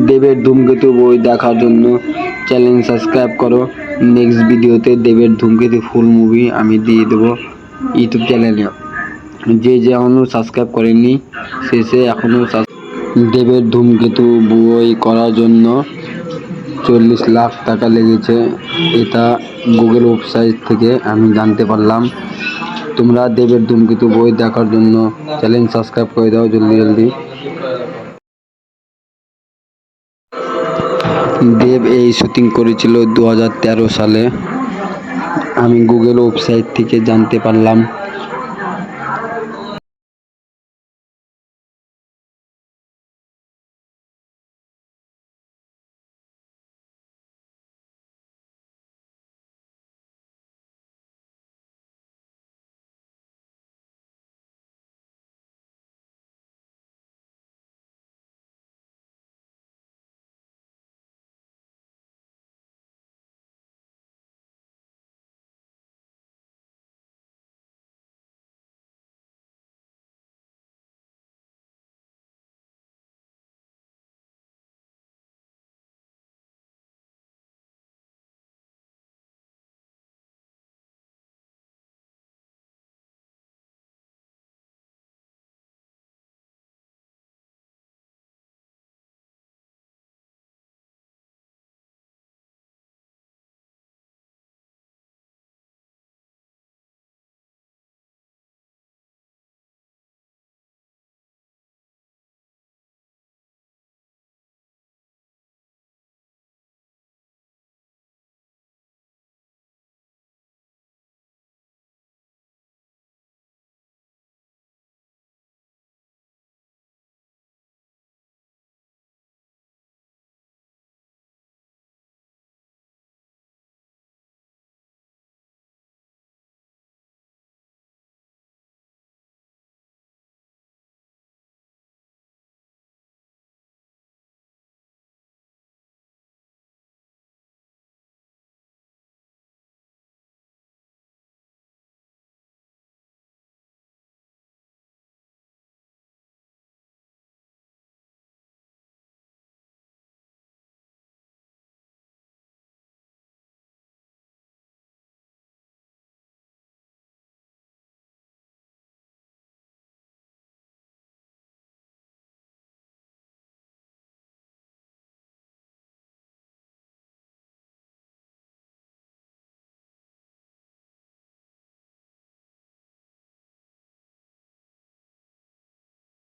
দেবের ধূমকেতু বই দেখার জন্য চ্যানেল সাবস্ক্রাইব করো। নেক্সট ভিডিওতে দেবের ধূমকেতু ফুল মুভি আমি দিয়ে দেবো ইউটিউব চ্যানেলে। যে এখনো সাবস্ক্রাইব করেননি সে এখনো দেবের ধূমকেতু বই করার জন্য 40 লাখ টাকা লেগেছে, এটা গুগল ওয়েবসাইট থেকে আমি জানতে পারলাম। তোমরা দেবের ধূমকেতু বই দেখার জন্য চ্যানেল সাবস্ক্রাইব করে দাও জলদি। দেব এই শুটিং করেছিল 2013 সালে, আমি গুগল ওয়েবসাইট থেকে জানতে পারলাম।